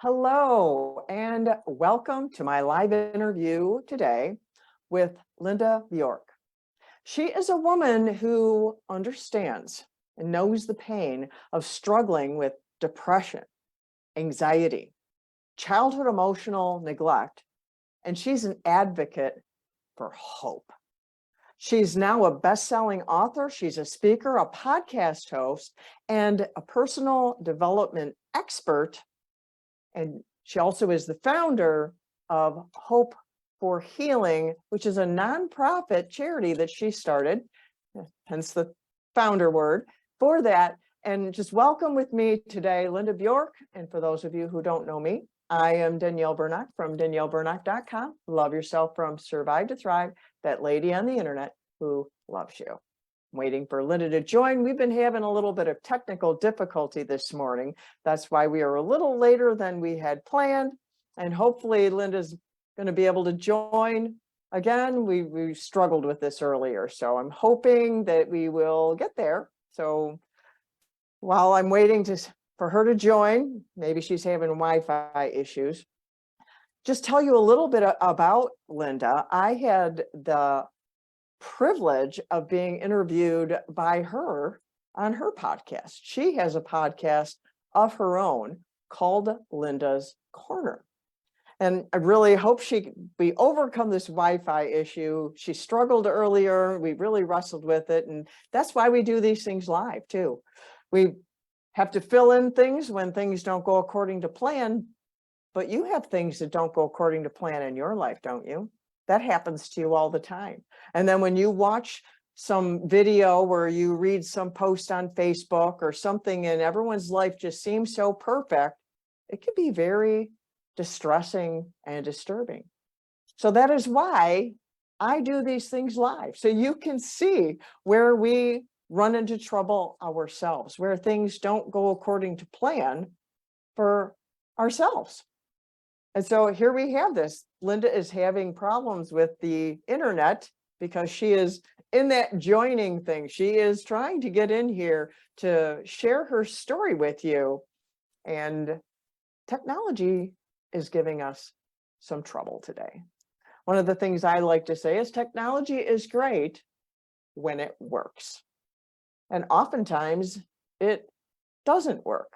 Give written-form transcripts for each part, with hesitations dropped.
Hello, and welcome to my live interview today with Linda Bjork. She is a woman who understands and knows the pain of struggling with depression, anxiety, childhood emotional neglect, and she's an advocate for hope. She's now a best-selling author. She's a speaker, a podcast host, and a personal development expert. And she also is the founder of H.O.P.E for Healing, which is a nonprofit charity that she started, hence the founder word for that. And just welcome with me today, Linda Bjork. And for those of you who don't know me, I am Danielle Burnock from DanielleBurnock.com. Love yourself from Survive to Thrive, that lady on the internet who loves you. Waiting for Linda to join. We've been having a little bit of technical difficulty this morning. That's why we are a little later than we had planned. And hopefully Linda's going to be able to join again. We struggled with this earlier, so I'm hoping that we will get there. So while I'm waiting for her to join, maybe she's having Wi-Fi issues. Just tell you a little bit about Linda. I had the privilege of being interviewed by her on her podcast. She has a podcast of her own called Linda's Corner. And I really hope we overcome this Wi-Fi issue. She struggled earlier. We really wrestled with it. And that's why we do these things live too. We have to fill in things when things don't go according to plan, but you have things that don't go according to plan in your life, don't you? That happens to you all the time. And then when you watch some video where you read some post on Facebook or something and everyone's life just seems so perfect, it can be very distressing and disturbing. So that is why I do these things live. So you can see where we run into trouble ourselves, where things don't go according to plan for ourselves. And so here we have this. Linda is having problems with the internet because she is in that joining thing. She is trying to get in here to share her story with you. And technology is giving us some trouble today. One of the things I like to say is technology is great when it works. And oftentimes it doesn't work.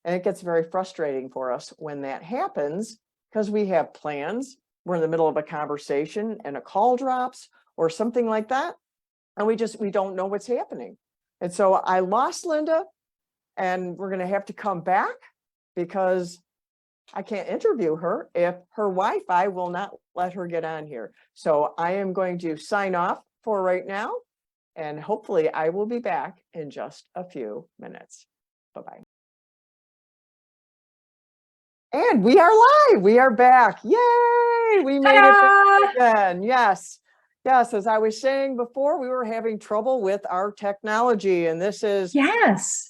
And it gets very frustrating for us when that happens because we have plans. We're in the middle of a conversation and a call drops or something like that. And we don't know what's happening. And so I lost Linda and we're going to have to come back because I can't interview her if her Wi-Fi will not let her get on here. So I am going to sign off for right now. And hopefully I will be back in just a few minutes. Bye-bye. And we are live. We are back. Yay! We made it back again. Yes. Yes. As I was saying before, we were having trouble with our technology. And this is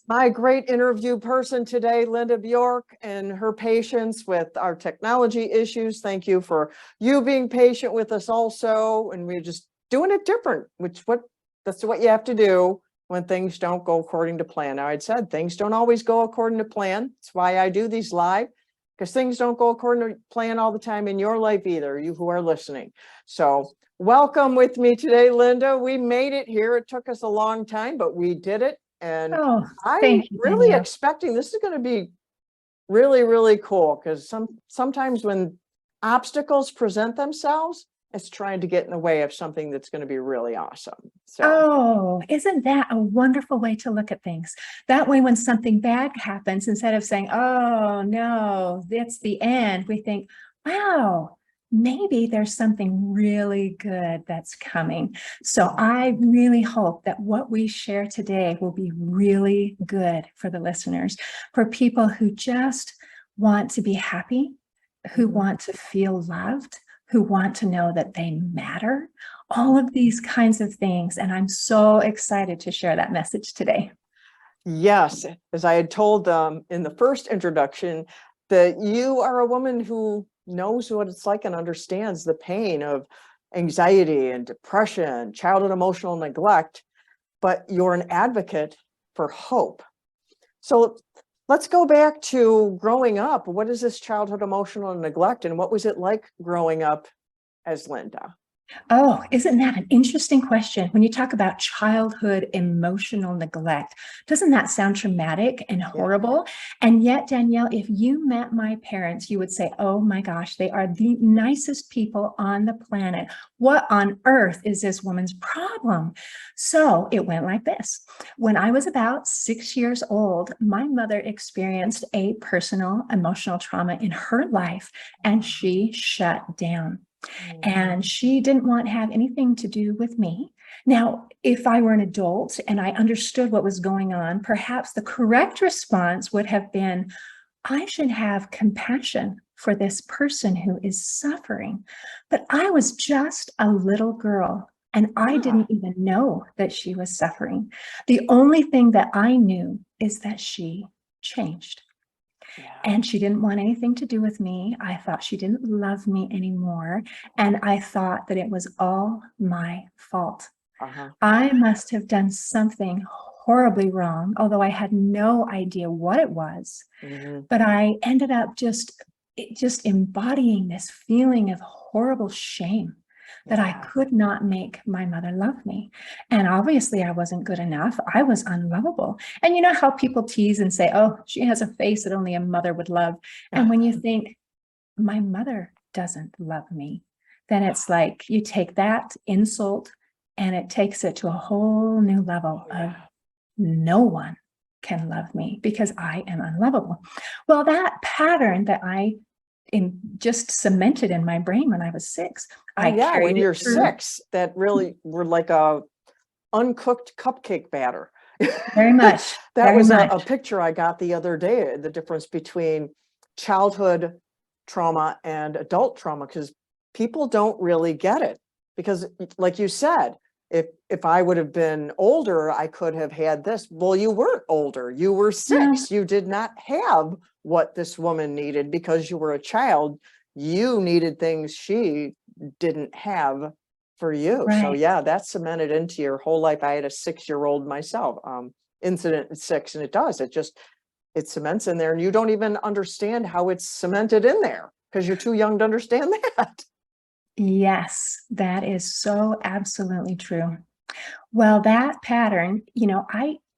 my great interview person today, Linda Bjork, and her patience with our technology issues. Thank you for you being patient with us also. And we're just doing it different, that's what you have to do when things don't go according to plan. Now, I'd said things don't always go according to plan. That's why I do these live, because things don't go according to plan all the time in your life either, you who are listening. So welcome with me today, Linda. We made it here. It took us a long time, but we did it. And I'm really expecting this is going to be really, really cool because sometimes when obstacles present themselves, it's trying to get in the way of something that's going to be really awesome. So, isn't that a wonderful way to look at things? That way, when something bad happens, instead of saying, oh, no, that's the end, we think, wow, maybe there's something really good that's coming. So I really hope that what we share today will be really good for the listeners, for people who just want to be happy, who want to feel loved, who want to know that they matter, all of these kinds of things. And I'm so excited to share that message today. Yes, as I had told them in the first introduction, that you are a woman who knows what it's like and understands the pain of anxiety and depression, childhood emotional neglect, but you're an advocate for hope. So Let's go back to growing up. What is this childhood emotional neglect, and what was it like growing up as Linda? Oh, isn't that an interesting question? When you talk about childhood emotional neglect, doesn't that sound traumatic and Yeah. horrible? And yet, Danielle, if you met my parents, you would say, oh my gosh, they are the nicest people on the planet. What on earth is this woman's problem? So it went like this. When I was about 6 years old, my mother experienced a personal emotional trauma in her life, and she shut down. And she didn't want to have anything to do with me. Now, if I were an adult and I understood what was going on, perhaps the correct response would have been, I should have compassion for this person who is suffering. But I was just a little girl, and I Yeah. didn't even know that she was suffering. The only thing that I knew is that she changed. Yeah. And she didn't want anything to do with me. I thought she didn't love me anymore. And I thought that it was all my fault. Uh-huh. I must have done something horribly wrong, although I had no idea what it was. Mhm. But I ended up just embodying this feeling of horrible shame that I Yeah. could not make my mother love me. And obviously I wasn't good enough. I was unlovable. And you know how people tease and say, oh, she has a face that only a mother would love. And when you think, my mother doesn't love me, then it's like you take that insult and it takes it to a whole new level Oh, of yeah. no one can love me because I am unlovable. Well, that pattern that I just cemented in my brain when I was 6, Oh, I yeah, when carried it you're through 6, that really were like a uncooked cupcake batter. very much, That very was much. a picture I got the other day, the difference between childhood trauma and adult trauma, because people don't really get it. Because like you said, if I would have been older, I could have had this. Well, you weren't older. You were Yeah, 6. You did not have what this woman needed because you were a child. You needed things she didn't have for you. So right. yeah, that's cemented into your whole life. I had a 6-year-old myself, incident at 6, and it does. It cements in there, and you don't even understand how it's cemented in there because you're too young to understand that. Yes, that is so absolutely true. Well, that pattern,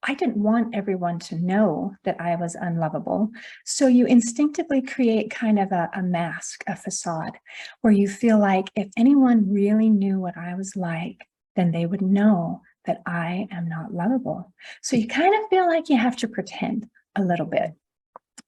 I didn't want everyone to know that I was unlovable. So you instinctively create kind of a mask, a facade, where you feel like if anyone really knew what I was like, then they would know that I am not lovable. So you kind of feel like you have to pretend a little bit.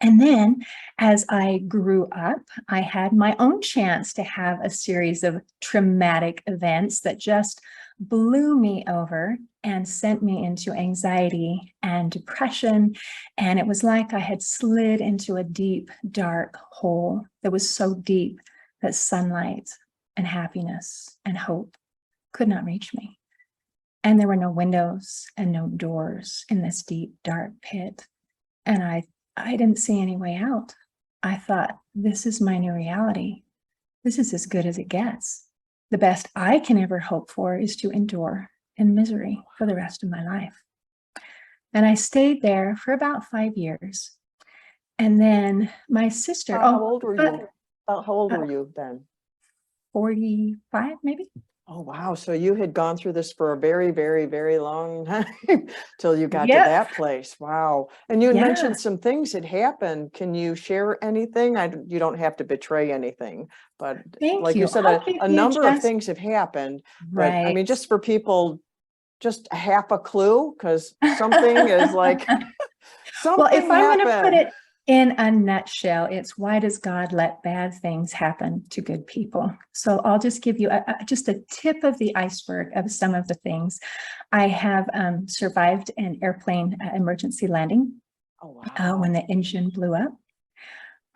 And then as I grew up, I had my own chance to have a series of traumatic events that just blew me over and sent me into anxiety and depression. And it was like I had slid into a deep, dark hole that was so deep that sunlight and happiness and hope could not reach me. And there were no windows and no doors in this deep, dark pit. And I didn't see any way out. I thought, this is my new reality. This is as good as it gets. The best I can ever hope for is to endure in misery for the rest of my life. And I stayed there for about 5 years. And then my sister, How old were you? How old uh, were you then? 45 maybe? Oh, wow. So you had gone through this for a very, very, very long time till you got to Yep. that place. Wow. And you had Yeah. mentioned some things had happened. Can you share anything? You don't have to betray anything, but Thank like you you. said, I'll give a you number of just things have happened. But I right. mean, just for people, just half a clue, because something is like Well, if something I'm going to put happened. it in a nutshell, it's why does God let bad things happen to good people? So I'll just give you just a tip of the iceberg of some of the things. I have survived an airplane emergency landing Oh, when wow. the engine blew up.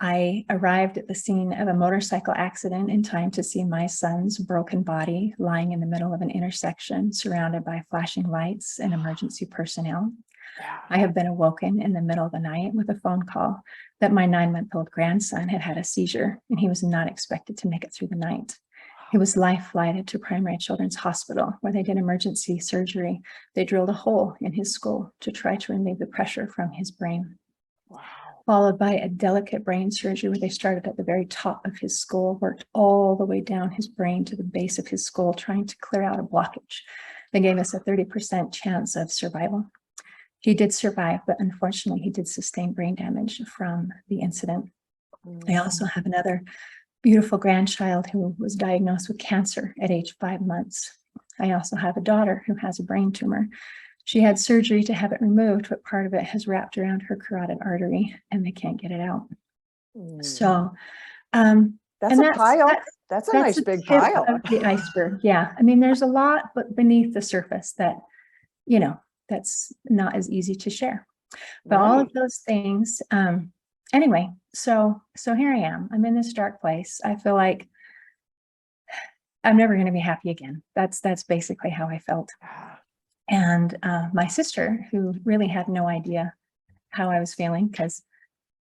I arrived at the scene of a motorcycle accident in time to see my son's broken body lying in the middle of an intersection surrounded by flashing lights and emergency personnel. Yeah. I have been awoken in the middle of the night with a phone call that my 9-month-old grandson had had a seizure and he was not expected to make it through the night. He was life flighted to Primary Children's Hospital where they did emergency surgery. They drilled a hole in his skull to try to relieve the pressure from his brain. Wow. followed by a delicate brain surgery where they started at the very top of his skull, worked all the way down his brain to the base of his skull, trying to clear out a blockage. They gave us a 30% chance of survival. He did survive, but unfortunately, he did sustain brain damage from the incident. I also have another beautiful grandchild who was diagnosed with cancer at age 5 months. I also have a daughter who has a brain tumor. She had surgery to have it removed, but part of it has wrapped around her carotid artery and they can't get it out. So, that's and a pile. That's a nice the big tip pile. of the iceberg. Yeah. I mean, there's a lot, but beneath the surface that, you know, that's not as easy to share. But all of those things, anyway, so here I am. I'm in this dark place. I feel like I'm never going to be happy again. That's basically how I felt. And my sister, who really had no idea how I was feeling, because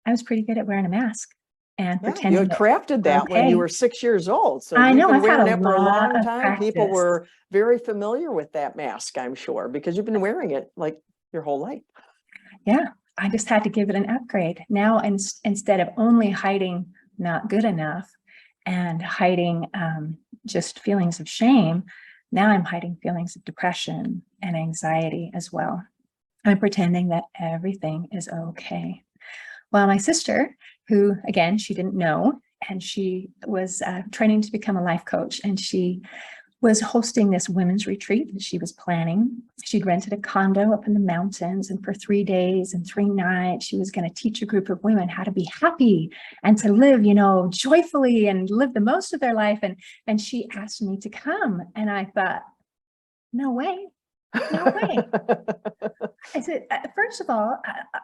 I was pretty good at wearing a mask and pretending. You had crafted that when you were 6 years old. So I know, you've been I've had wearing a it for a lot long of time. People practice. were very familiar with that mask, I'm sure, because you've been wearing it like your whole life. Yeah, I just had to give it an upgrade. Now, instead of only hiding not good enough and hiding just feelings of shame, now I'm hiding feelings of depression and anxiety as well. I'm pretending that everything is okay. Well, my sister, who, again, she didn't know, and she was training to become a life coach, and she was hosting this women's retreat that she was planning. She'd rented a condo up in the mountains, and for 3 days and 3 nights, she was going to teach a group of women how to be happy and to live, you know, joyfully and live the most of their life. And she asked me to come. And I thought, no way. No way. I said, first of all,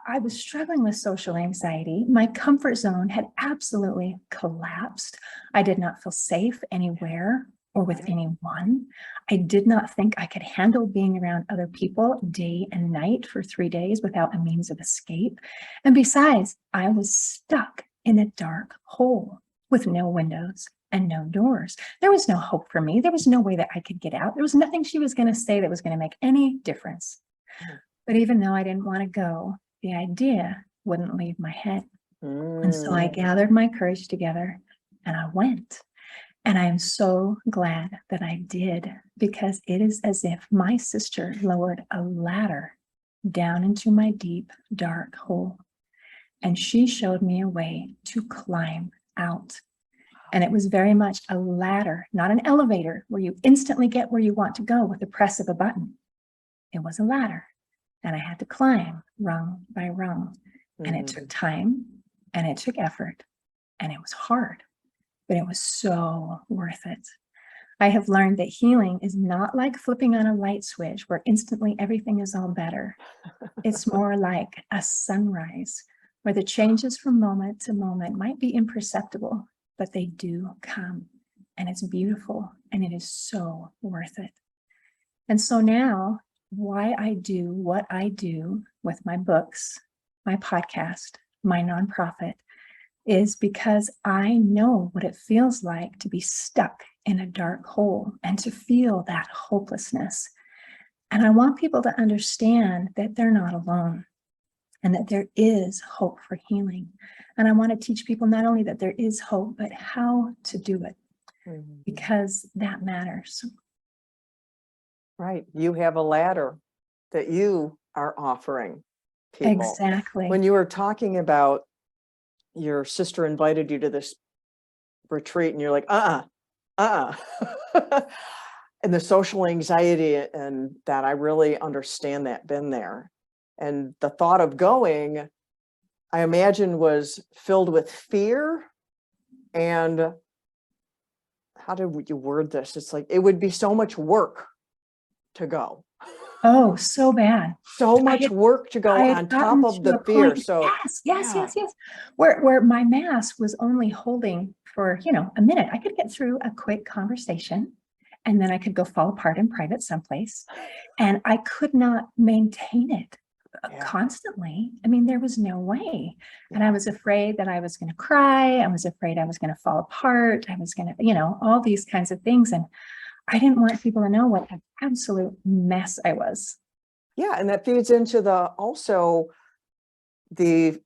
I was struggling with social anxiety. My comfort zone had absolutely collapsed. I did not feel safe anywhere or with anyone. I did not think I could handle being around other people day and night for 3 days without a means of escape. And besides, I was stuck in a dark hole with no windows and no doors. There was no hope for me. There was no way that I could get out. There was nothing she was going to say that was going to make any difference. But even though I didn't want to go, the idea wouldn't leave my head. And so I gathered my courage together and I went. And I am so glad that I did, because it is as if my sister lowered a ladder down into my deep, dark hole. And she showed me a way to climb out. And it was very much a ladder, not an elevator where you instantly get where you want to go with the press of a button. It was a ladder, and I had to climb rung by rung. And it took time, and it took effort, and it was hard, but it was so worth it. I have learned that healing is not like flipping on a light switch where instantly everything is all better. It's more like a sunrise where the changes from moment to moment might be imperceptible, but they do come, and it's beautiful, and it is so worth it. And so now, why I do what I do with my books, my podcast, my nonprofit, is because I know what it feels like to be stuck in a dark hole and to feel that hopelessness. And I want people to understand that they're not alone and that there is hope for healing. And I want to teach people not only that there is hope, but how to do it, because that matters. Right. You have a ladder that you are offering people. Exactly. When you were talking about your sister invited you to this retreat and you're like, and the social anxiety and that, I really understand that, been there. And the thought of going, I imagine, was filled with fear. And how did you word this? It's like, it would be so much work to go. Oh, so bad. So much work to go on top of the fear. So yes. Where my mask was only holding for, a minute. I could get through a quick conversation and then I could go fall apart in private someplace. And I could not maintain it constantly. I mean, there was no way. And I was afraid that I was going to cry. I was afraid I was going to fall apart. I was going to, all these kinds of things. And I didn't want people to know what an absolute mess I was. Yeah, and that feeds into also the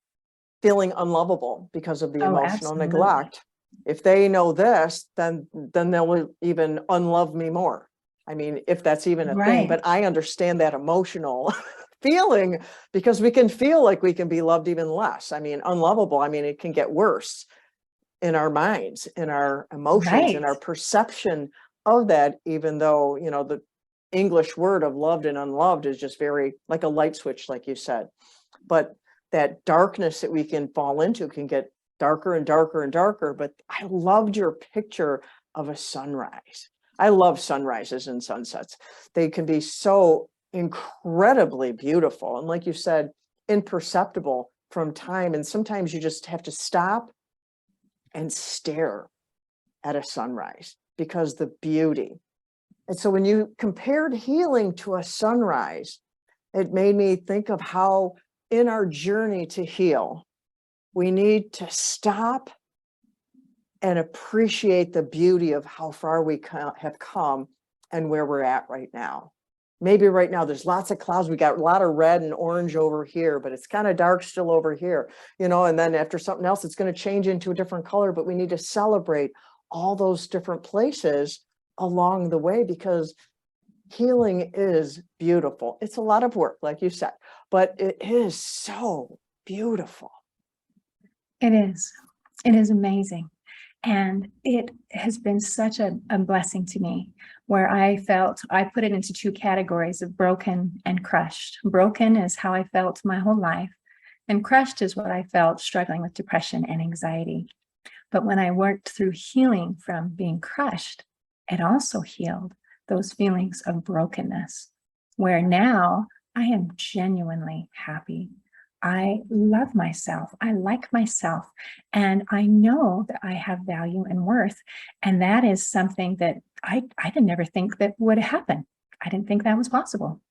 feeling unlovable because of the Oh, emotional absolutely. neglect. If they know this, then they'll even unlove me more. I mean, if that's even a thing, Right. but I understand that emotional feeling because we can feel like we can be loved even less. I mean, unlovable, I mean, it can get worse in our minds, in our emotions, in Right. our perception of that, even though, you know, the English word of loved and unloved is just very like a light switch, like you said. But that darkness that we can fall into can get darker and darker and darker. But I loved your picture of a sunrise. I love sunrises and sunsets. They can be so incredibly beautiful. And like you said, imperceptible from time. And sometimes you just have to stop and stare at a sunrise because the beauty. And so when you compared healing to a sunrise, it made me think of how in our journey to heal, we need to stop and appreciate the beauty of how far we have come and where we're at right now. Maybe right now there's lots of clouds. We got a lot of red and orange over here, but it's kind of dark still over here, you know, and then after something else, it's going to change into a different color, but we need to celebrate all those different places along the way because healing is beautiful. It's a lot of work, like you said, but it is so beautiful. It is. It is amazing. And it has been such a blessing to me where I felt, I put it into two categories of broken and crushed. Broken is how I felt my whole life, and crushed is what I felt struggling with depression and anxiety. But when I worked through healing from being crushed, it also healed those feelings of brokenness, where now I am genuinely happy. I love myself. I like myself. And I know that I have value and worth. And that is something that I didn't never think that would happen. I didn't think that was possible.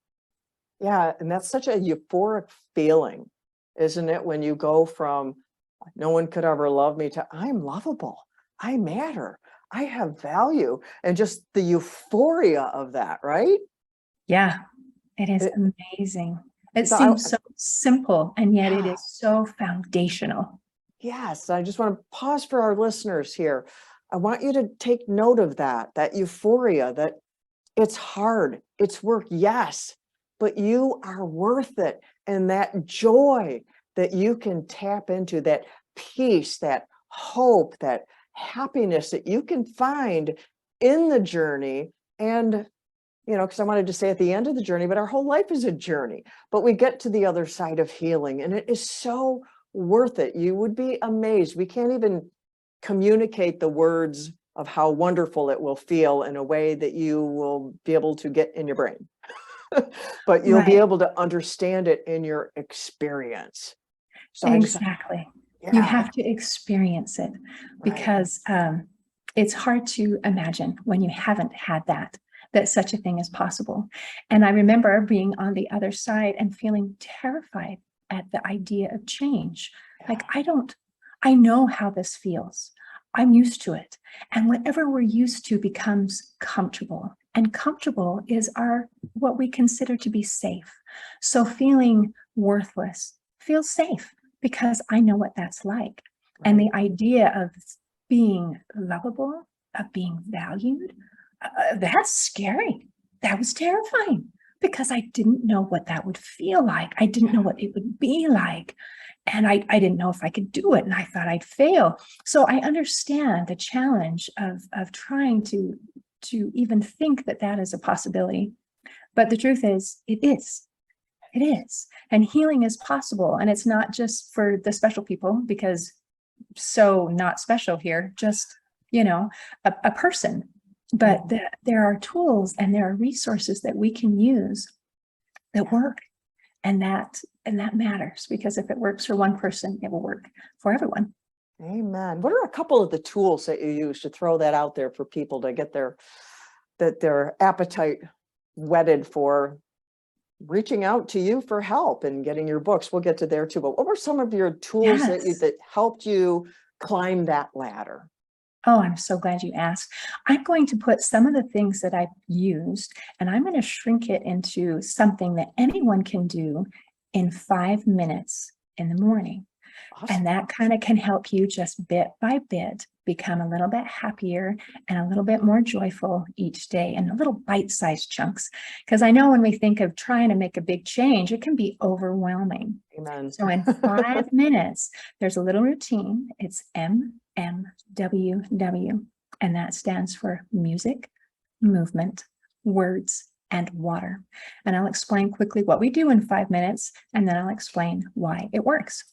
Yeah, and that's such a euphoric feeling, isn't it? When you go from no one could ever love me to I'm lovable, I matter, I have value, and just the euphoria of that, right? Yeah, it is It, amazing. It so I, seems so simple, and yet it yeah, is so foundational. yes, I just want to pause for our listeners here. I want you to take note of that euphoria, that it's hard, it's work, yes, but you are worth it. And that joy that you can tap into, that peace, that hope, that happiness that you can find in the journey. And, you know, because I wanted to say at the end of the journey, but our whole life is a journey, but we get to the other side of healing and it is so worth it. You would be amazed. We can't even communicate the words of how wonderful it will feel in a way that you will be able to get in your brain, but you'll be Right, able to understand it in your experience. So I just, exactly. You yeah, have to experience it right. because it's hard to imagine when you haven't had that, that such a thing is possible. And I remember being on the other side and feeling terrified at the idea of change. Like, Yeah, I know how this feels. I'm used to it. And whatever we're used to becomes comfortable. And comfortable is what we consider to be safe. So feeling worthless feels safe because I know what that's like. And right. the idea of being lovable, of being valued, that's scary. That was terrifying because I didn't know what that would feel like. I didn't know Yeah, what it would be like. And I didn't know if I could do it. And I thought I'd fail. So I understand the challenge of trying to even think that that is a possibility. But the truth is, it is. It is. And healing is possible. And it's not just for the special people, because so not special here, just, a person. But mhm. there are tools and there are resources that we can use that Yeah. work. And that matters because if it works for one person, it will work for everyone. Amen. What are a couple of the tools that you use to throw that out there for people to get their appetite whetted for reaching out to you for help and getting your books? We'll get to there too, but what were some of your tools Yes. that helped you climb that ladder? Oh, I'm so glad you asked. I'm going to put some of the things that I've used and I'm going to shrink it into something that anyone can do in 5 minutes in the morning. Awesome. And that kind of can help you just bit by bit become a little bit happier and a little bit more joyful each day in little bite-sized chunks. Because I know when we think of trying to make a big change, it can be overwhelming. Amen. So in 5 minutes, there's a little routine. It's MMWW, and that stands for music, movement, words, and water. And I'll explain quickly what we do in 5 minutes, and then I'll explain why it works.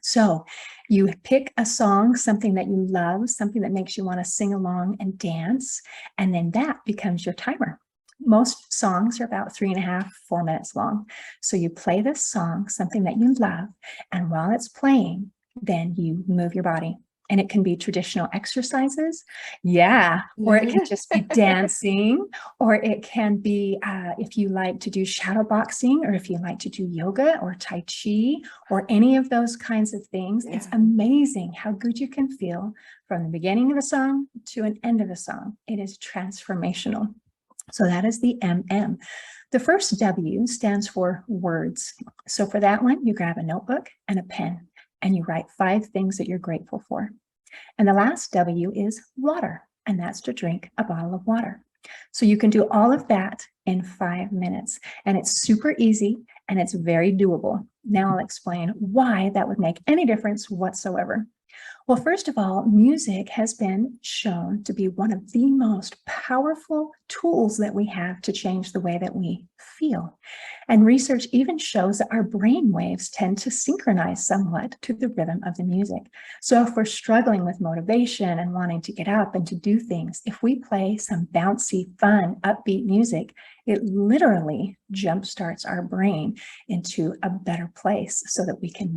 So you pick a song, something that you love, something that makes you want to sing along and dance, and then that becomes your timer. Most songs are about 3.5, 4 minutes long. So you play this song, something that you love, and while it's playing, then you move your body. And it can be traditional exercises, or it can just be dancing, or it can be if you like to do shadow boxing, or if you like to do yoga or Tai Chi, or any of those kinds of things. It's amazing how good you can feel from the beginning of a song to an end of a song. It is transformational. So that is the MM. The first W stands for words. So for that one, you grab a notebook and a pen, and you write 5 things that you're grateful for. And the last W is water, and that's to drink a bottle of water. So you can do all of that in 5 minutes, and it's super easy and it's very doable. Now I'll explain why that would make any difference whatsoever. Well, first of all, music has been shown to be one of the most powerful tools that we have to change the way that we feel. And research even shows that our brain waves tend to synchronize somewhat to the rhythm of the music. So if we're struggling with motivation and wanting to get up and to do things, if we play some bouncy, fun, upbeat music, it literally jumpstarts our brain into a better place so that we can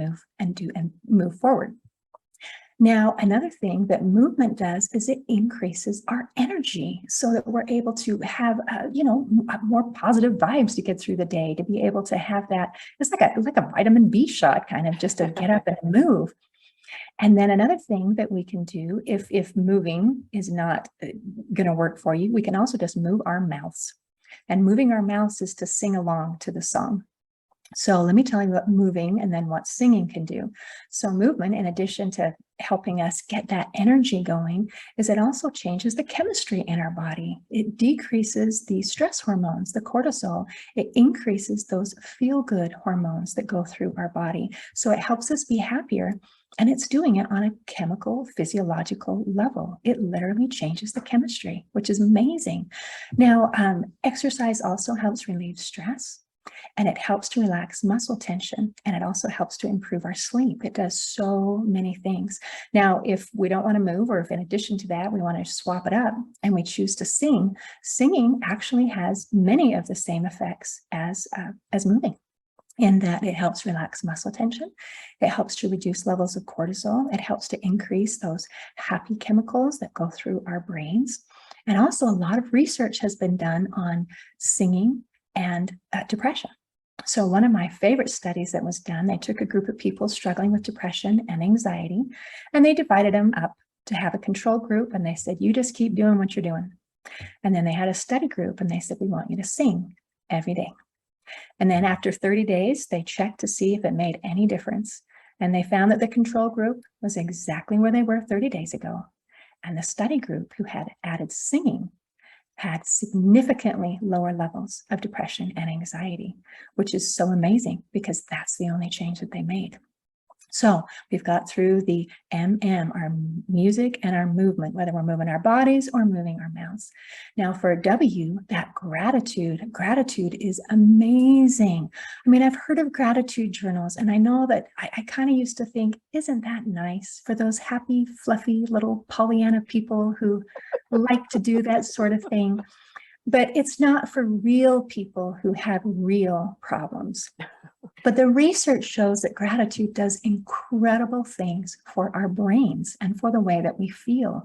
move forward. Now, another thing that movement does is it increases our energy so that we're able to have, more positive vibes to get through the day, to be able to have that. It's like a vitamin B shot, kind of just to get up and move. And then another thing that we can do if moving is not going to work for you, we can also just move our mouths. And moving our mouths is to sing along to the song. So let me tell you what moving and then what singing can do. So movement, in addition to helping us get that energy going, is it also changes the chemistry in our body. It decreases the stress hormones, the cortisol. It increases those feel-good hormones that go through our body. So it helps us be happier. And it's doing it on a chemical, physiological level. It literally changes the chemistry, which is amazing. Now, exercise also helps relieve stress. And it helps to relax muscle tension, and it also helps to improve our sleep. It does so many things. Now, if we don't want to move, or if in addition to that, we want to swap it up and we choose to sing, singing actually has many of the same effects as moving, in that it helps relax muscle tension. It helps to reduce levels of cortisol. It helps to increase those happy chemicals that go through our brains. And also a lot of research has been done on singing and depression. So one of my favorite studies that was done, they took a group of people struggling with depression and anxiety, and they divided them up to have a control group, and they said, you just keep doing what you're doing. And then they had a study group, and they said, we want you to sing every day. And then after 30 days, they checked to see if it made any difference. And they found that the control group was exactly where they were 30 days ago. And the study group, who had added singing, had significantly lower levels of depression and anxiety, which is so amazing because that's the only change that they made. So we've got through the MM, our music and our movement, whether we're moving our bodies or moving our mouths. Now for W, that gratitude is amazing. I mean, I've heard of gratitude journals, and I know that I kind of used to think, isn't that nice for those happy, fluffy little Pollyanna people who like to do that sort of thing? But it's not for real people who have real problems. But the research shows that gratitude does incredible things for our brains and for the way that we feel.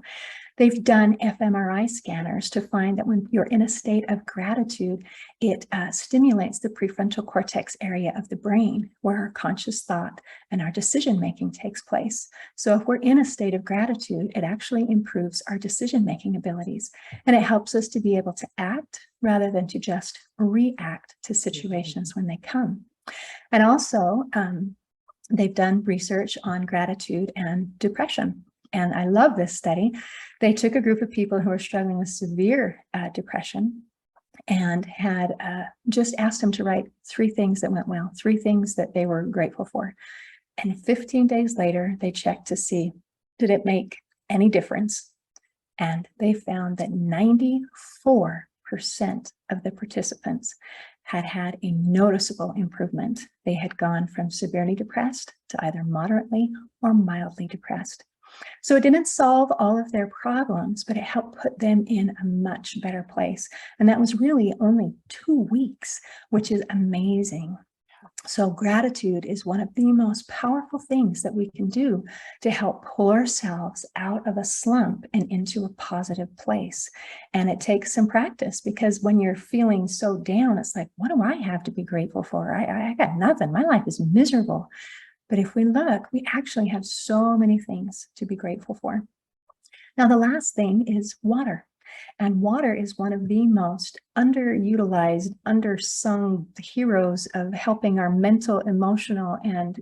They've done fMRI scanners to find that when you're in a state of gratitude, it stimulates the prefrontal cortex area of the brain, where our conscious thought and our decision-making takes place. So if we're in a state of gratitude, it actually improves our decision-making abilities, and it helps us to be able to act rather than to just react to situations when they come. And also, they've done research on gratitude and depression. And I love this study. They took a group of people who were struggling with severe depression and had just asked them to write 3 things that went well, 3 things that they were grateful for. And 15 days later, they checked to see, did it make any difference? And they found that 94% of the participants had had a noticeable improvement. They had gone from severely depressed to either moderately or mildly depressed. So it didn't solve all of their problems, but it helped put them in a much better place. And that was really only 2 weeks, which is amazing. So gratitude is one of the most powerful things that we can do to help pull ourselves out of a slump and into a positive place. And it takes some practice, because when you're feeling so down, it's like, what do I have to be grateful for? I got nothing. My life is miserable. But if we look, we actually have so many things to be grateful for. Now, the last thing is water. And water is one of the most underutilized, undersung heroes of helping our mental, emotional, and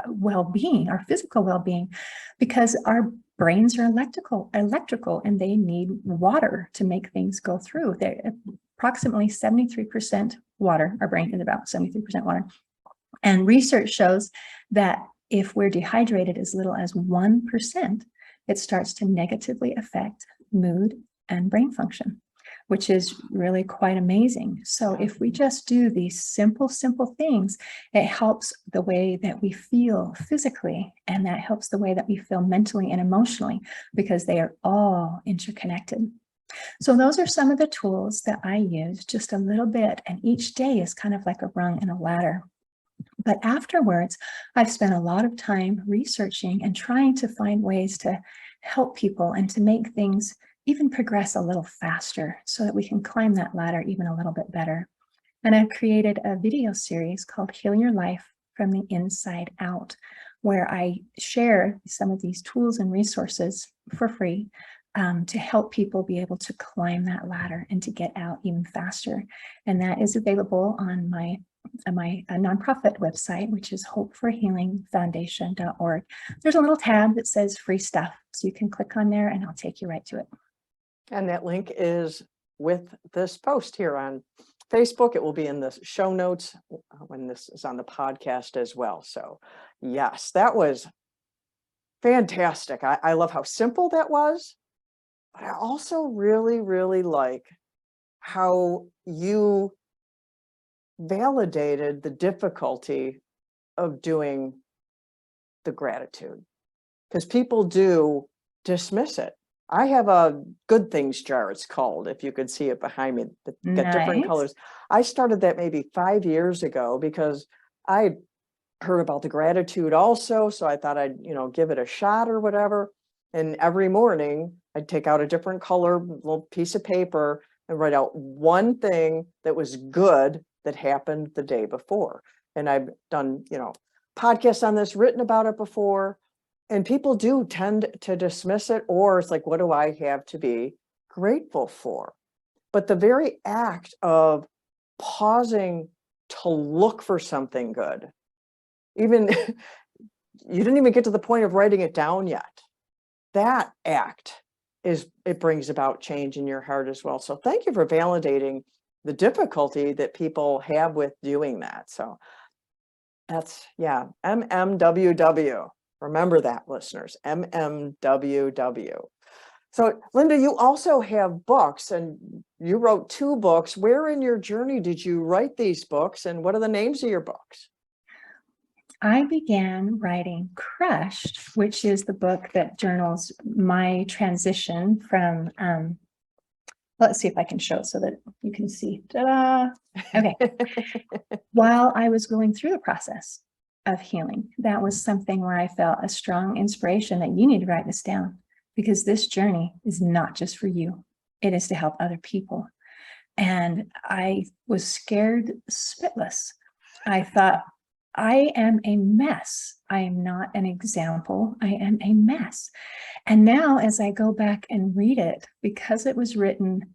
well-being, our physical well-being, because our brains are electrical, and they need water to make things go through. They're approximately 73% water. Our brain is about 73% water. And research shows that if we're dehydrated as little as 1%, it starts to negatively affect mood and brain function, which is really quite amazing. So if we just do these simple things, it helps the way that we feel physically, and that helps the way that we feel mentally and emotionally, because they are all interconnected. So those are some of the tools that I use, just a little bit, and each day is kind of like a rung in a ladder. But afterwards, I've spent a lot of time researching and trying to find ways to help people and to make things even progress a little faster, so that we can climb that ladder even a little bit better. And I've created a video series called Heal Your Life from the Inside Out, where I share some of these tools and resources for free to help people be able to climb that ladder and to get out even faster. And that is available on my nonprofit website, which is hopeforhealingfoundation.org. There's a little tab that says free stuff. So you can click on there and I'll take you right to it. And that link is with this post here on Facebook. It will be in the show notes when this is on the podcast as well. So yes, that was fantastic. I love how simple that was, but I also really like how you validated the difficulty of doing the gratitude, because people do dismiss it. I have a good things jar, it's called, if you could see it behind me, that got different Nice. colors. I started that maybe 5 years ago because I heard about the gratitude also. So I thought I'd, give it a shot or whatever. And every morning I'd take out a different color little piece of paper and write out one thing that was good that happened the day before. And I've done, podcasts on this, written about it before. And people do tend to dismiss it, or it's like, what do I have to be grateful for? But the very act of pausing to look for something good, even you didn't even get to the point of writing it down yet. That act it brings about change in your heart as well. So thank you for validating the difficulty that people have with doing that. So that's, MMWW. Remember that, listeners, MMWW. So Linda, you also have books, and you wrote 2 books. Where in your journey did you write these books, and what are the names of your books? I began writing Crushed, which is the book that journals my transition from, let's see if I can show it so that you can see. Ta-da! Okay. While I was going through the process of healing, that was something where I felt a strong inspiration that you need to write this down, because this journey is not just for you. It is to help other people. And I was scared spitless. I thought, I am a mess. I am not an example. I am a mess. And now as I go back and read it, because it was written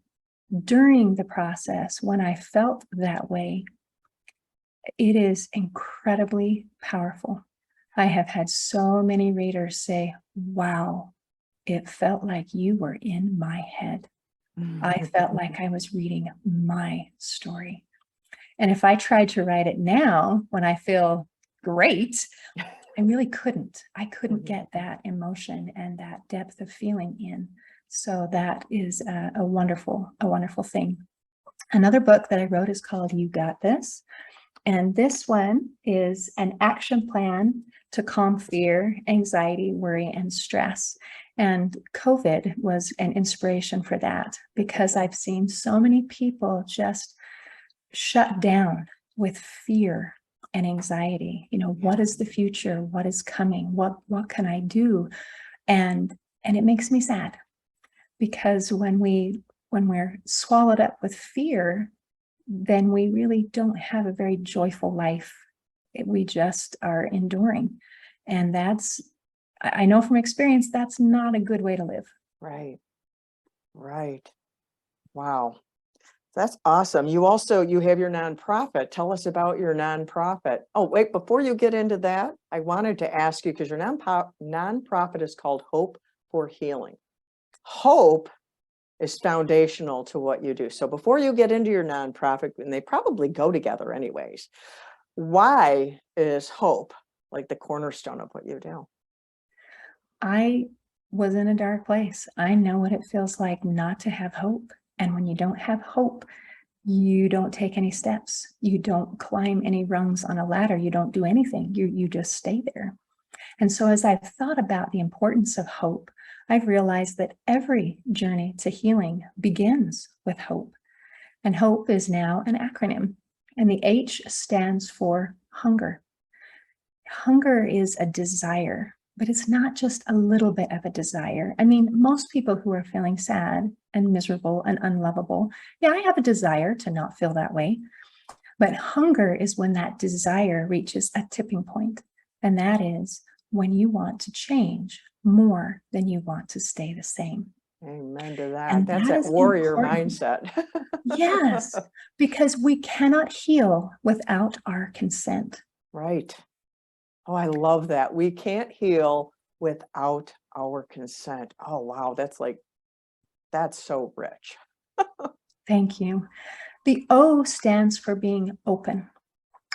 during the process when I felt that way, it is incredibly powerful. I have had so many readers say, wow, it felt like you were in my head. I felt like I was reading my story. And if I tried to write it now when I feel great, I really couldn't. I couldn't get that emotion and that depth of feeling in. So that is a wonderful thing. Another book that I wrote is called You Got This. And this one is an action plan to calm fear, anxiety, worry, and stress. And COVID was an inspiration for that, because I've seen so many people just shut down with fear and anxiety. You know, what is the future? What is coming? What can I do? And it makes me sad, because when we're swallowed up with fear, then we really don't have a very joyful life. We just are enduring. And I know from experience, that's not a good way to live. Right. Right. Wow. That's awesome. You have your nonprofit. Tell us about your nonprofit. Oh, wait, before you get into that, I wanted to ask you, because your nonprofit is called Hope for Healing. Hope is foundational to what you do. So before you get into your nonprofit, and they probably go together anyways, why is hope like the cornerstone of what you do? I was in a dark place. I know what it feels like not to have hope. And when you don't have hope, you don't take any steps. You don't climb any rungs on a ladder. You don't do anything. You just stay there. And so as I've thought about the importance of hope, I've realized that every journey to healing begins with hope. And hope is now an acronym. And the H stands for hunger. Hunger is a desire, but it's not just a little bit of a desire. I mean, most people who are feeling sad and miserable and unlovable, yeah, I have a desire to not feel that way. But hunger is when that desire reaches a tipping point. And that is when you want to change more than you want to stay the same. Amen to that. And That's that that is warrior important. mindset. Yes, because we cannot heal without our consent. Right. Oh, I love that. We can't heal without our consent. Oh, wow. That's so rich. Thank you. The O stands for being open.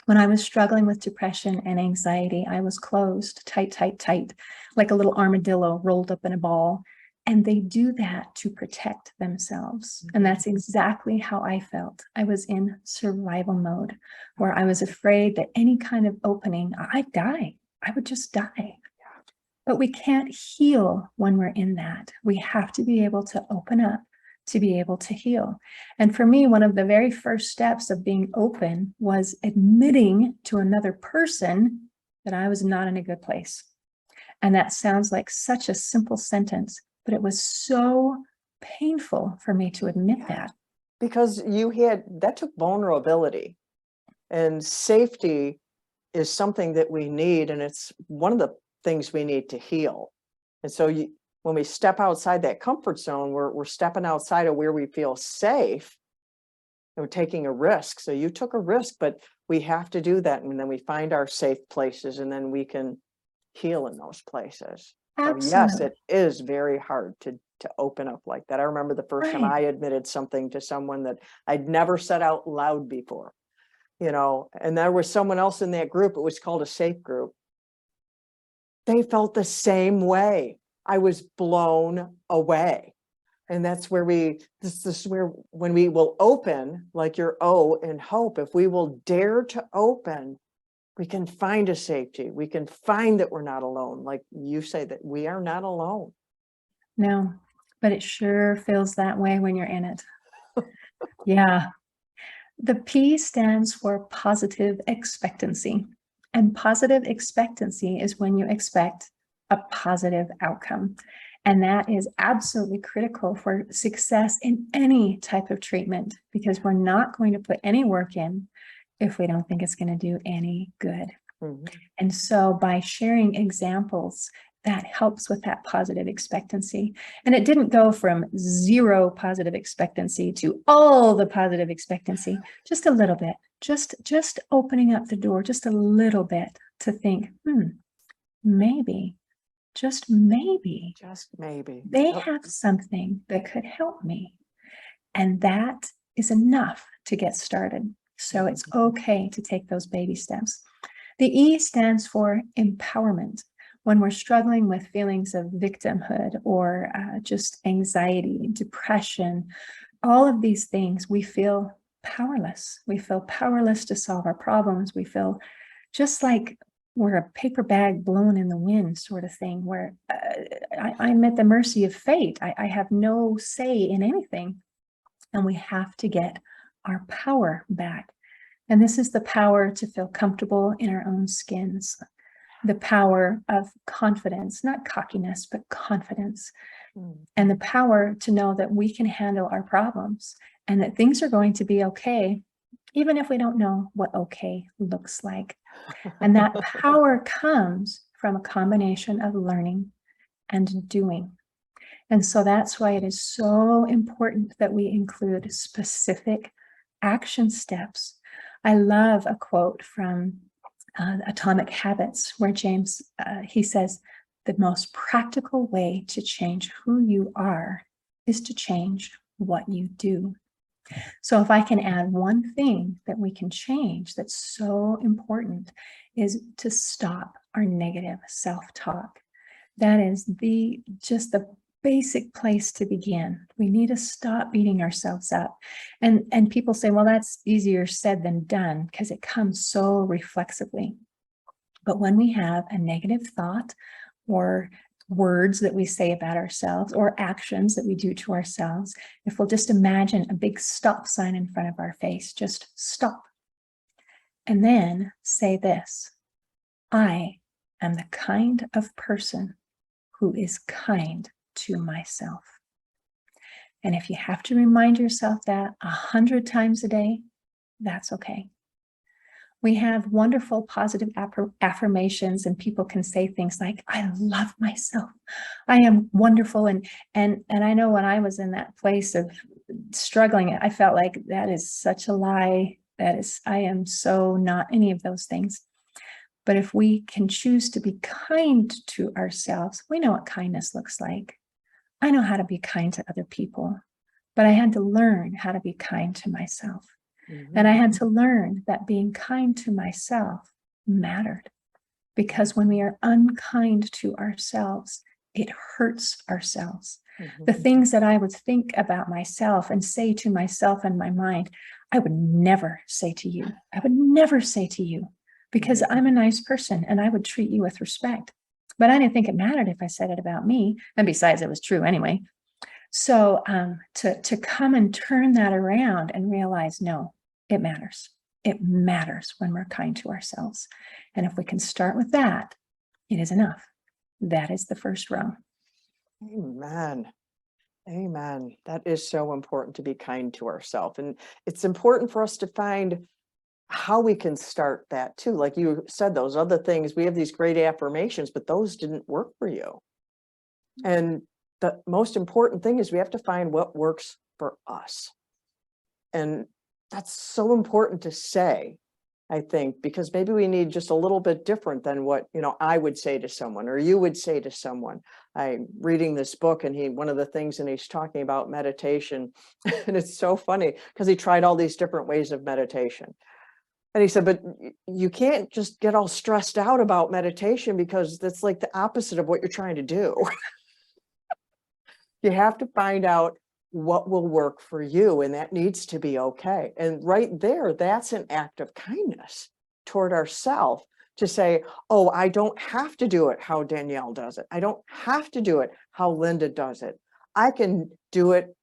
When I was struggling with depression and anxiety, I was closed, tight, tight, tight, like a little armadillo rolled up in a ball. And they do that to protect themselves. And that's exactly how I felt. I was in survival mode, where I was afraid that any kind of opening, I'd die. I would just die. But we can't heal when we're in that. We have to be able to open up to be able to heal. And for me, one of the very first steps of being open was admitting to another person that I was not in a good place. And that sounds like such a simple sentence, but it was so painful for me to admit that. Because that took vulnerability, and safety is something that we need. And it's one of the things we need to heal. And so when we step outside that comfort zone, we're stepping outside of where we feel safe, and we're taking a risk. So you took a risk, but we have to do that. And then we find our safe places, and then we can heal in those places. So yes, Absolutely. it is very hard to open up like that. I remember the first time Right. I admitted something to someone that I'd never said out loud before, and there was someone else in that group. It was called a safe group. They felt the same way. I was blown away. And that's where this is where, when we will open, like your O in hope, if we will dare to open, we can find a safety. We can find that we're not alone. Like you say, that we are not alone. No, but it sure feels that way when you're in it. Yeah. The P stands for positive expectancy. And positive expectancy is when you expect a positive outcome. And that is absolutely critical for success in any type of treatment, because we're not going to put any work in if we don't think it's going to do any good. And so by sharing examples, that helps with that positive expectancy. And it didn't go from 0 positive expectancy to all the positive expectancy, just a little bit, just opening up the door just a little bit to think, maybe, just maybe, they Yep. have something that could help me. And that is enough to get started. So it's okay to take those baby steps. The E stands for empowerment. When we're struggling with feelings of victimhood or just anxiety, depression, all of these things, we feel powerless. We feel powerless to solve our problems. We feel just like we're a paper bag blown in the wind sort of thing, where I'm at the mercy of fate. I have no say in anything. And we have to get our power back. And this is the power to feel comfortable in our own skins, the power of confidence, not cockiness, but confidence, and the power to know that we can handle our problems and that things are going to be okay, even if we don't know what okay looks like. And that power comes from a combination of learning and doing. And so that's why it is so important that we include specific action steps. I love a quote from Atomic Habits, where James, he says, the most practical way to change who you are is to change what you do. So if I can add one thing that we can change that's so important, is to stop our negative self-talk. That is just the basic place to begin. We need to stop beating ourselves up. And people say, well, that's easier said than done, because it comes so reflexively. But when we have a negative thought or words that we say about ourselves or actions that we do to ourselves, if we'll just imagine a big stop sign in front of our face, just stop. And then say this: I am the kind of person who is kind to myself. And if you have to remind yourself that 100 times a day, that's okay. We have wonderful positive affirmations, and people can say things like, I love myself. I am wonderful. And I know when I was in that place of struggling, I felt like that is such a lie. I am so not any of those things. But if we can choose to be kind to ourselves, we know what kindness looks like. I know how to be kind to other people, but I had to learn how to be kind to myself. And I had to learn that being kind to myself mattered, because when we are unkind to ourselves, it hurts ourselves. The things that I would think about myself and say to myself in my mind, I would never say to you. I would never say to you, because I'm a nice person and I would treat you with respect. But I didn't think it mattered if I said it about me. And besides, it was true anyway. So to come and turn that around and realize, no, it matters. It matters when we're kind to ourselves. And if we can start with that, it is enough. That is the first row. Amen. Amen. That is so important, to be kind to ourselves. And it's important for us to find how we can start that too. Like you said, those other things, we have these great affirmations, but those didn't work for you. And the most important thing is we have to find what works for us. And that's so important to say, I think, because maybe we need just a little bit different than what, I would say to someone or you would say to someone. I'm reading this book, and one of the things, and he's talking about meditation, and it's so funny because he tried all these different ways of meditation. And he said, but you can't just get all stressed out about meditation, because that's like the opposite of what you're trying to do. You have to find out what will work for you, and that needs to be okay. And right there, that's an act of kindness toward ourselves, to say, oh, I don't have to do it how Danielle does it. I don't have to do it how Linda does it. I can do it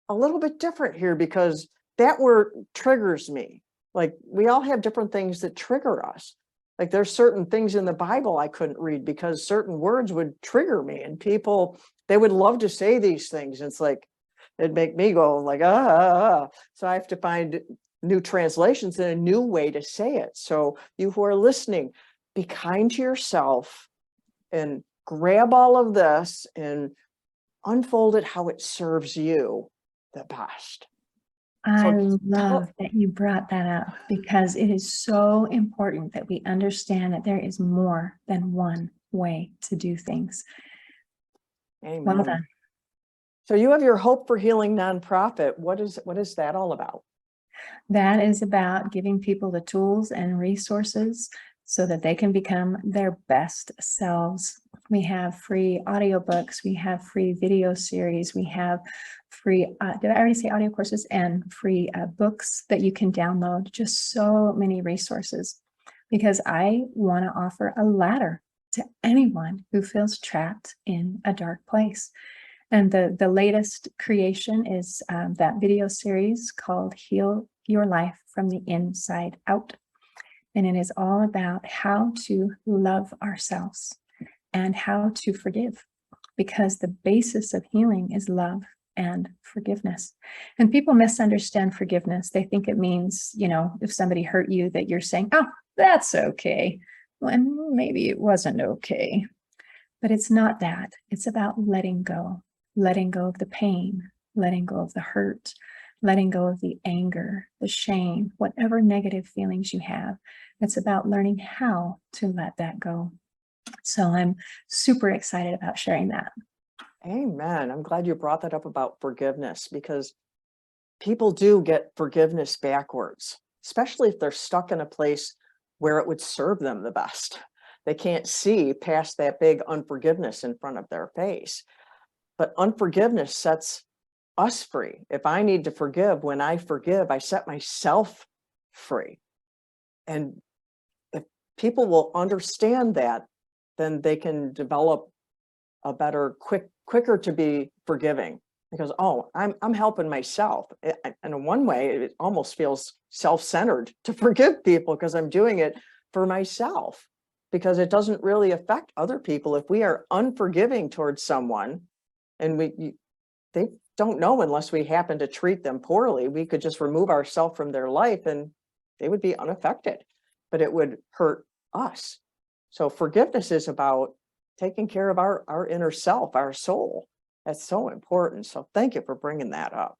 a little bit different here, because that word triggers me. Like, we all have different things that trigger us. Like, there's certain things in the Bible I couldn't read because certain words would trigger me, and people, they would love to say these things. It's like, it'd make me go like, ah. So I have to find new translations and a new way to say it. So you who are listening, be kind to yourself and grab all of this and unfold it how it serves you the best. I love that you brought that up, because it is so important that we understand that there is more than one way to do things. Amen. Well done. So you have your Hope for Healing nonprofit. What is that all about? That is about giving people the tools and resources so that they can become their best selves. We have free audiobooks, we have free video series, we have free, did I already say audio courses, and free books that you can download, just so many resources, because I want to offer a ladder to anyone who feels trapped in a dark place. And the latest creation is that video series called Heal Your Life from the Inside Out. And it is all about how to love ourselves and how to forgive, because the basis of healing is love and forgiveness. And people misunderstand forgiveness. They think it means, if somebody hurt you, that you're saying, oh, that's okay, when maybe it wasn't okay. But it's not that. It's about letting go of the pain, letting go of the hurt, letting go of the anger, the shame, whatever negative feelings you have. It's about learning how to let that go. So I'm super excited about sharing that. Amen. I'm glad you brought that up about forgiveness, because people do get forgiveness backwards, especially if they're stuck in a place where it would serve them the best. They can't see past that big unforgiveness in front of their face. But unforgiveness sets us free. If I need to forgive, when I forgive, I set myself free. And if people will understand that, then they can develop a better, quicker to be forgiving, because, oh, I'm helping myself. And in one way, it almost feels self-centered to forgive people, because I'm doing it for myself, because it doesn't really affect other people. If we are unforgiving towards someone, and they don't know unless we happen to treat them poorly, we could just remove ourselves from their life and they would be unaffected, but it would hurt us. So forgiveness is about taking care of our inner self, our soul. That's so important. So thank you for bringing that up.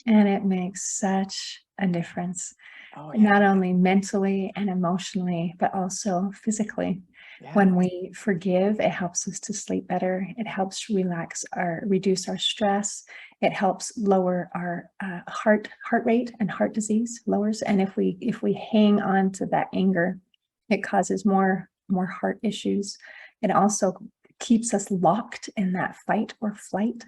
And it makes such a difference, Oh, yeah. not only mentally and emotionally, but also physically. Yeah. When we forgive, it helps us to sleep better. It helps reduce our stress. It helps lower our heart rate, and heart disease lowers. And if we hang on to that anger, it causes more heart issues. It also keeps us locked in that fight or flight,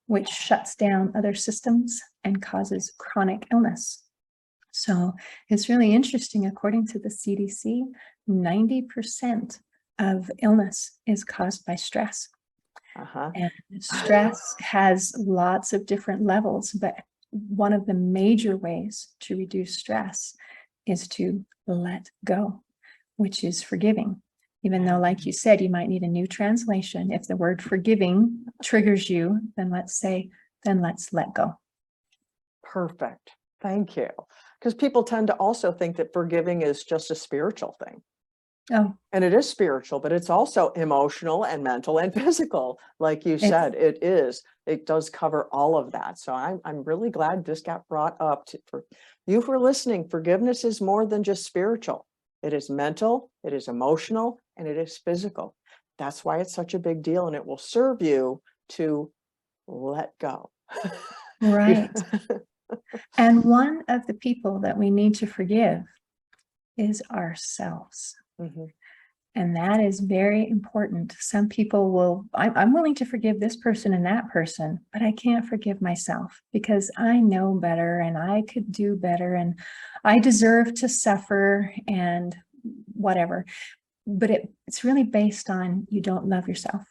which shuts down other systems and causes chronic illness. So it's really interesting. According to the CDC, 90% of illness is caused by stress. And stress has lots of different levels, but one of the major ways to reduce stress is to let go, which is forgiving. Even though, like you said, you might need a new translation. If the word forgiving triggers you, then let's let go. Perfect. Thank you. Because people tend to also think that forgiving is just a spiritual thing. Oh, and it is spiritual, but it's also emotional and mental and physical. Like you said, it does cover all of that. So I'm really glad this got brought up for you who are listening. Forgiveness is more than just spiritual. It is mental, it is emotional, and it is physical. That's why it's such a big deal, and it will serve you to let go. right. And one of the people that we need to forgive is ourselves. Mm-hmm. And that is very important. Some people will, I'm willing to forgive this person and that person, but I can't forgive myself because I know better and I could do better and I deserve to suffer and whatever. But it's really based on you don't love yourself.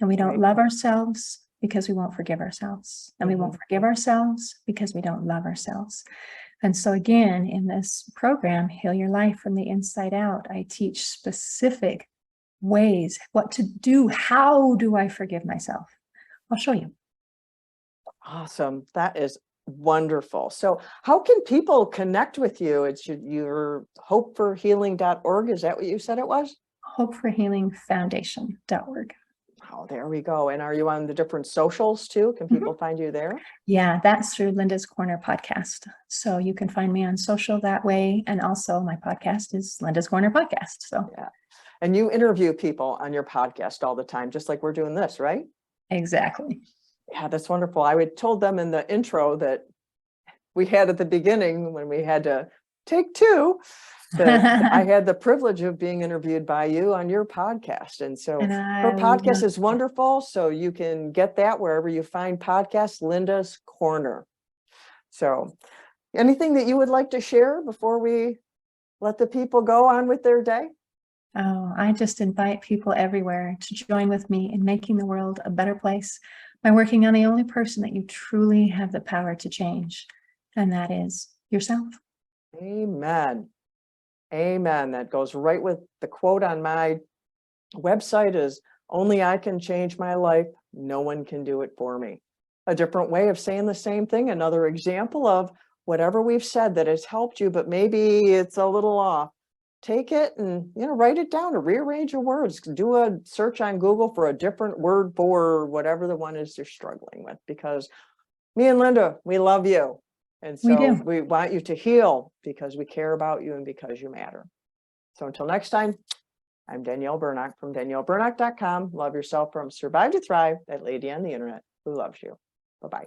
And we don't love ourselves because we won't forgive ourselves. And we won't forgive ourselves because we don't love ourselves. And so again, in this program, Heal Your Life from the Inside Out, I teach specific ways, what to do. How do I forgive myself? I'll show you. Awesome. That is wonderful. So how can people connect with you? It's your hopeforhealing.org. Is that what you said it was? hopeforhealingfoundation.org. Oh, there we go. And are you on the different socials too? Can people find you there? Yeah, that's through Linda's Corner podcast. So you can find me on social that way. And also my podcast is Linda's Corner podcast. So yeah. And you interview people on your podcast all the time, just like we're doing this, right? Exactly. Yeah, that's wonderful. I told them in the intro that we had at the beginning when we had to take two, that I had the privilege of being interviewed by you on your podcast. And so And her I podcast love is wonderful. So you can get that wherever you find podcasts, Linda's Corner. So anything that you would like to share before we let the people go on with their day? Oh, I just invite people everywhere to join with me in making the world a better place by working on the only person that you truly have the power to change, and that is yourself. Amen. Amen. That goes right with the quote on my website is, only I can change my life. No one can do it for me. A different way of saying the same thing. Another example of whatever we've said that has helped you, but maybe it's a little off. Take it and, write it down or rearrange your words. Do a search on Google for a different word for whatever the one is you're struggling with, because me and Linda, we love you. And We so do. we want you to heal because we care about you and because you matter. So until next time, I'm Danielle Burnock from DanielleBurnock.com. Love yourself from Survive to Thrive, that lady on the internet who loves you. Bye-bye.